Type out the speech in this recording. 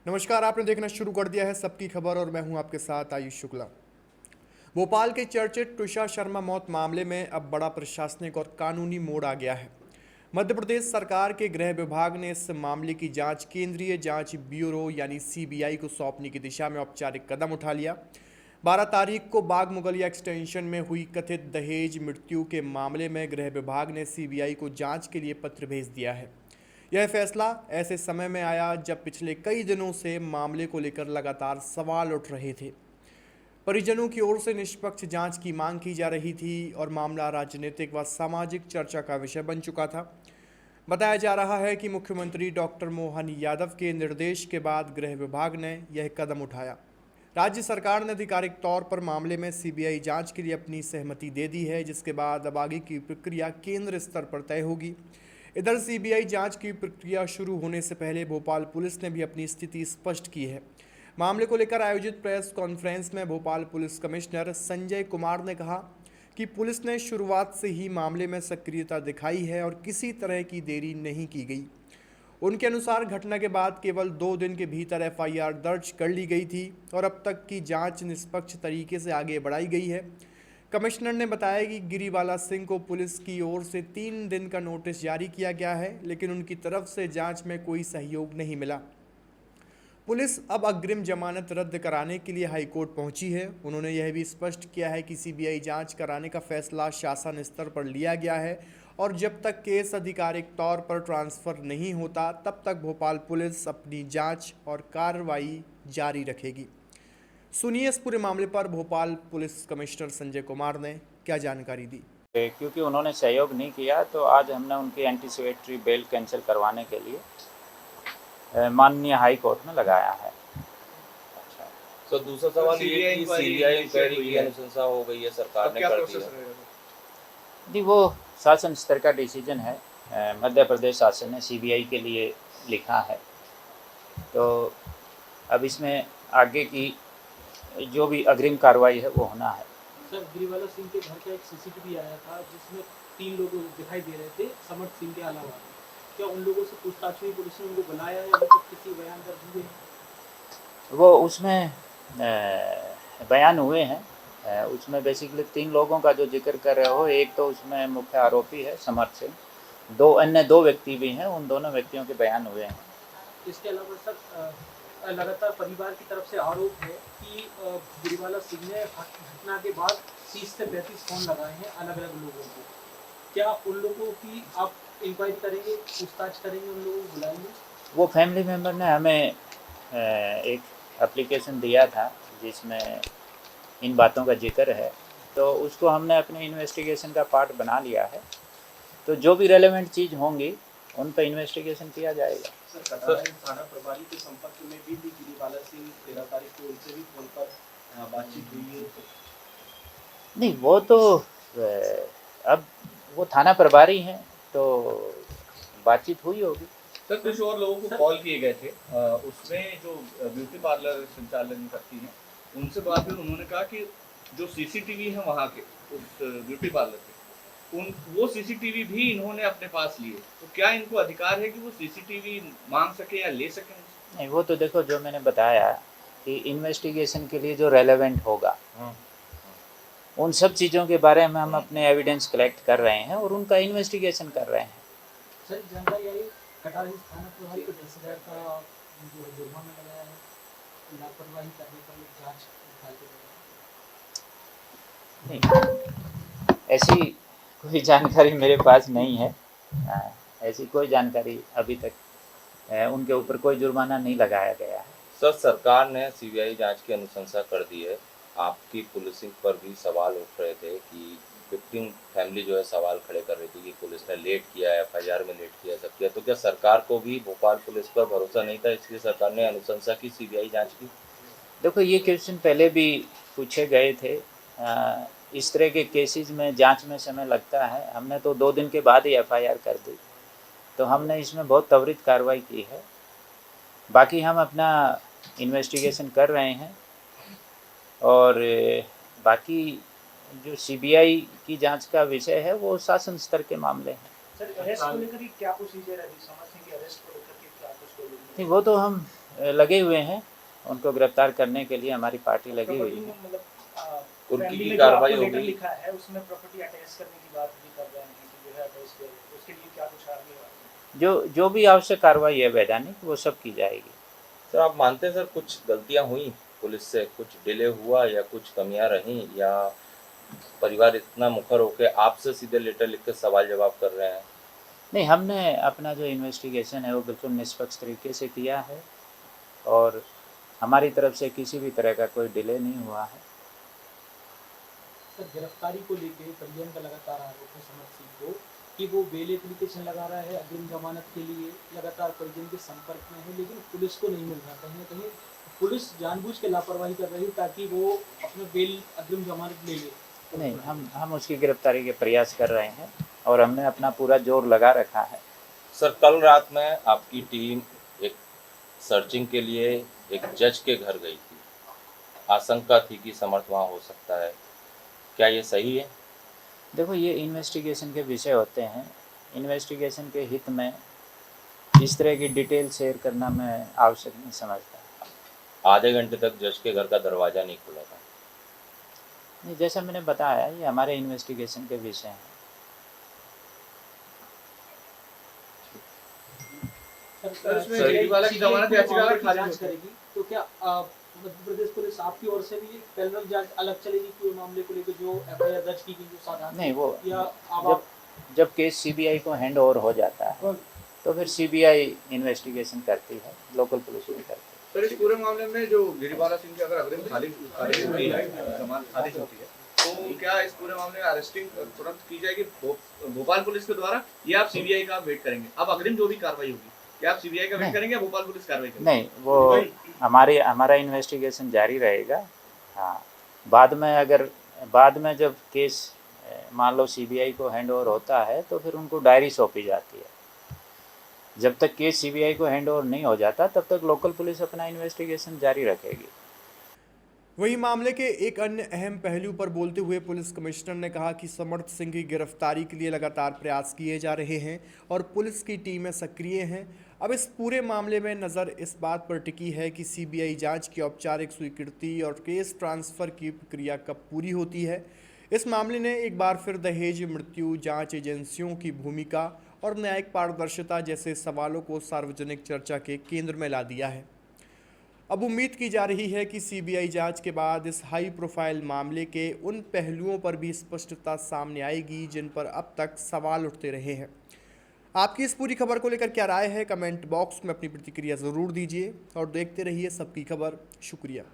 नमस्कार। आपने देखना शुरू कर दिया है सबकी खबर और मैं हूं आपके साथ आयुष शुक्ला। भोपाल के चर्चित तुषार शर्मा मौत मामले में अब बड़ा प्रशासनिक और कानूनी मोड़ आ गया है। मध्य प्रदेश सरकार के गृह विभाग ने इस मामले की जांच केंद्रीय जांच ब्यूरो यानी सीबीआई को सौंपने की दिशा में औपचारिक कदम उठा लिया। 12 तारीख को बाग मुगलिया एक्सटेंशन में हुई कथित दहेज मृत्यु के मामले में गृह विभाग ने सीबीआई को जांच के लिए पत्र भेज दिया है। यह फैसला ऐसे समय में आया जब पिछले कई दिनों से मामले को लेकर लगातार सवाल उठ रहे थे। परिजनों की ओर से निष्पक्ष जांच की मांग की जा रही थी और मामला राजनीतिक व सामाजिक चर्चा का विषय बन चुका था। बताया जा रहा है कि मुख्यमंत्री डॉक्टर मोहन यादव के निर्देश के बाद गृह विभाग ने यह कदम उठाया। राज्य सरकार ने आधिकारिक तौर पर मामले में सीबीआई जांच के लिए अपनी सहमति दे दी है, जिसके बाद अब आगे की प्रक्रिया केंद्र स्तर पर तय होगी। इधर सीबीआई जांच की प्रक्रिया शुरू होने से पहले भोपाल पुलिस ने भी अपनी स्थिति स्पष्ट की है। मामले को लेकर आयोजित प्रेस कॉन्फ्रेंस में भोपाल पुलिस कमिश्नर संजय कुमार ने कहा कि पुलिस ने शुरुआत से ही मामले में सक्रियता दिखाई है और किसी तरह की देरी नहीं की गई। उनके अनुसार घटना के बाद केवल 2 दिन के भीतर एफआईआर दर्ज कर ली गई थी और अब तक की जांच निष्पक्ष तरीके से आगे बढ़ाई गई है। कमिश्नर ने बताया कि गिरीवाला सिंह को पुलिस की ओर से 3 दिन का नोटिस जारी किया गया है, लेकिन उनकी तरफ से जांच में कोई सहयोग नहीं मिला। पुलिस अब अग्रिम जमानत रद्द कराने के लिए हाईकोर्ट पहुंची है। उन्होंने यह भी स्पष्ट किया है कि सीबीआई जांच कराने का फैसला शासन स्तर पर लिया गया है और जब तक केस आधिकारिक तौर पर ट्रांसफर नहीं होता तब तक भोपाल पुलिस अपनी जांच और कार्रवाई जारी रखेगी। सुनिए इस पूरे मामले पर भोपाल पुलिस कमिश्नर संजय कुमार ने क्या जानकारी दी। क्योंकि उन्होंने सहयोग नहीं किया तो आज हमने उनकी एंटीसिपेटरी बेल कैंसिल करवाने के लिए माननीय हाई कोर्ट में लगाया है। अच्छा, तो दूसरा सवाल ये कि सीबीआई इंक्वायरी की अनुशंसा हो गई है, सरकार ने कर दिया। जी, वो शासन स्तर का डिसीजन है। मध्य प्रदेश शासन ने सीबीआई के लिए लिखा है, तो अब इसमें आगे की जो भी अग्रिम कार्रवाई है वो होना है। सर, गिरीवाला सिंह के घर का एक सीसीटीवी आया था जिसमें 3 लोग दिखाई दे रहे थे समर्थ सिंह के अलावा। क्या उन लोगों से पूछताछ हुई? पुलिस ने उनको बुलाया या अभी तक किसी बयान दर्ज हुए? वो उसमें बयान हुए हैं। उसमें बेसिकली 3 लोगों का जो जिक्र कर रहे हो, एक तो उसमें मुख्य आरोपी है समर्थ सिंह, 2 अन्य 2 व्यक्ति भी हैं, उन दोनों व्यक्तियों के बयान हुए हैं। इसके अलावा सर, लगातार परिवार की तरफ से आरोप है कि गिरीवाला सिंह ने घटना के बाद 30 से 35 फोन लगाए हैं अलग अलग लोगों को। क्या उन लोगों की आप इंक्वायरी करेंगे, पूछताछ करेंगे, उन लोगों को बुलाएंगे? वो फैमिली मेम्बर ने हमें एक एप्लीकेशन दिया था जिसमें इन बातों का जिक्र है, तो उसको हमने अपने इन्वेस्टिगेशन का पार्ट बना लिया है। तो जो भी रेलेवेंट चीज़ होंगी उन पर इन्वेस्टिगेशन किया जाएगा। सर, थाना प्रभारी के संपर्क में भी गिरीवाला सिंह 13 तारीख को उनसे भी फोन पर बातचीत हुई है? नहीं, वो तो अब वो थाना प्रभारी हैं तो बातचीत हुई होगी। सर, कुछ और लोगों को कॉल किए गए थे, उसमें जो ब्यूटी पार्लर संचालन करती हैं उनसे बात हुई। उन्होंने कहा कि जो सीसीटीवी है वहाँ के उस ब्यूटी पार्लर के, वो सीसीटीवी भी इन्होंने अपने पास लिए। तो क्या इनको अधिकार है कि वो सीसीटीवी मांग सके या ले सकें? नहीं, वो तो देखो, जो मैंने बताया कि इन्वेस्टिगेशन के लिए जो रेलेवेंट होगा उन सब चीज़ों के बारे में हम अपने एविडेंस कलेक्ट कर रहे हैं और उनका इन्वेस्टिगेशन कर रहे हैं। सर, जानकारी आई कटारी थाना प्रभारी को 10,000 का जो जुर्माना लगाया है, लापरवाही करने पर जांच नहीं, ऐसी कोई जानकारी मेरे पास नहीं है। ऐसी कोई जानकारी अभी तक उनके ऊपर कोई जुर्माना नहीं लगाया गया है। सर, सरकार ने सीबीआई जांच की अनुशंसा कर दी है। आपकी पुलिसिंग पर भी सवाल उठ रहे थे कि विक्टिम फैमिली जो है सवाल खड़े कर रही थी कि पुलिस ने लेट किया है, एफआईआर में लेट किया, सब किया। तो क्या सरकार को भी भोपाल पुलिस पर भरोसा नहीं था, इसलिए सरकार ने अनुशंसा की, सीबीआई जांच की? देखो, ये क्वेश्चन पहले भी पूछे गए थे। इस तरह के केसेस में जांच में समय लगता है। हमने तो 2 दिन के बाद ही एफआईआर कर दी, तो हमने इसमें बहुत त्वरित कार्रवाई की है। बाकी हम अपना इन्वेस्टिगेशन कर रहे हैं और बाकी जो सीबीआई की जांच का विषय है वो शासन स्तर के मामले हैं। सर, अरेस्ट को लेकर क्या प्रोसीजर है? समझ नहीं कि अरेस्ट को लेकर के क्या कुछ? नहीं, वो तो हम लगे हुए हैं, उनको गिरफ्तार करने के लिए हमारी पार्टी लगी हुई है। मतलब उनकी फैमिली की में जो आपको कार्रवाई लेटर होगी? लिखा है उसमें प्रॉपर्टी अटैच करने की बात भी कर रहे हैं कि जो है अटैच किया जाए, उसके लिए क्या कुछ आगे जो भी आवश्यक कार्रवाई है वैधानिक, वो सब की जाएगी। सर आप मानते हैं सर कुछ गलतियां हुई पुलिस से, कुछ डिले हुआ या कुछ कमियां रहीं, या परिवार इतना मुखर होकर आपसे सीधे लेटर लिख कर सवाल जवाब कर रहे हैं? नहीं, हमने अपना जो इन्वेस्टिगेशन है वो बिल्कुल निष्पक्ष तरीके से किया है और हमारी तरफ से किसी भी तरह का कोई डिले नहीं हुआ है। सर गिरफ्तारी को लेके परिजन का लगातार आरोप है समर सिंह को कि वो बेल एप्लीकेशन लगा रहा है अग्रिम जमानत के लिए, लगातार परिजन के संपर्क में है, लेकिन पुलिस को नहीं मिल रहा। कहीं ना कहीं पुलिस जानबूझ के लापरवाही कर रही है ताकि वो अपना बेल अग्रिम जमानत ले ले। नहीं, हम उसकी गिरफ्तारी के प्रयास कर रहे हैं और हमने अपना पूरा जोर लगा रखा है। सर कल रात में आपकी टीम एक सर्चिंग के लिए एक जज के घर गई थी, आशंका थी कि समर्थ वहाँ हो सकता है, क्या ये सही है? देखो, ये इन्वेस्टिगेशन के विषय होते हैं, इन्वेस्टिगेशन के हित में इस तरह की डिटेल शेयर करना मैं आवश्यक नहीं समझता। आधे घंटे तक जज के घर का दरवाज़ा नहीं खुला था। नहीं, जैसा मैंने बताया, ये हमारे इन्वेस्टिगेशन के विषय हैं। सर, इसमें गिरीवाला की जमानत याचिका अगर खारिज जांच होती है करेगी तो क्या मध्य प्रदेश पुलिस आपकी ओर से भी एक पैरेलल जांच अलग चलेगी कोई मामले को लेकर जो एफआईआर दर्ज की गई जो साधारण नहीं, वो या अब जब केस सीबीआई को हैंड ओवर हो जाता है तो फिर सीबीआई इन्वेस्टिगेशन करती है, लोकल पुलिस नहीं करती। सर, इस पूरे मामले में जो गिरीवाला सिंह की अगर अग्रिम खारिज होती है, जमानत खारिज होती है, तो क्या इस पूरे मामले में अरेस्टिंग तुरंत की जाएगी भोपाल पुलिस के द्वारा, या आप सीबीआई का वेट करेंगे? अब अग्रिम जो भी कार्रवाई होगी, क्या आप सीबीआई का वेट नहीं। करेंगे या भोपाल पुलिस कार्रवाई करेगी? नहीं, वो हमारा इन्वेस्टिगेशन जारी रहेगा। हाँ, बाद में जब केस मान लो सीबीआई को हैंड ओवर होता है तो फिर उनको डायरी सौंपी जाती है। जब तक केस सीबीआई को हैंड ओवर नहीं हो जाता तब तक लोकल पुलिस अपना इन्वेस्टिगेशन जारी रखेगी। वहीं मामले के एक अन्य अहम पहलू पर बोलते हुए पुलिस कमिश्नर ने कहा कि समर्थ सिंह की गिरफ्तारी के लिए लगातार प्रयास किए जा रहे हैं और पुलिस की टीमें सक्रिय हैं। अब इस पूरे मामले में नज़र इस बात पर टिकी है कि सीबीआई जांच की औपचारिक स्वीकृति और केस ट्रांसफ़र की प्रक्रिया कब पूरी होती है। इस मामले ने एक बार फिर दहेज मृत्यु जांच एजेंसियों की भूमिका और न्यायिक पारदर्शिता जैसे सवालों को सार्वजनिक चर्चा के केंद्र में ला दिया है। अब उम्मीद की जा रही है कि सीबीआई जांच के बाद इस हाई प्रोफाइल मामले के उन पहलुओं पर भी स्पष्टता सामने आएगी जिन पर अब तक सवाल उठते रहे हैं। आपकी इस पूरी खबर को लेकर क्या राय है, कमेंट बॉक्स में अपनी प्रतिक्रिया ज़रूर दीजिए और देखते रहिए सबकी खबर। शुक्रिया।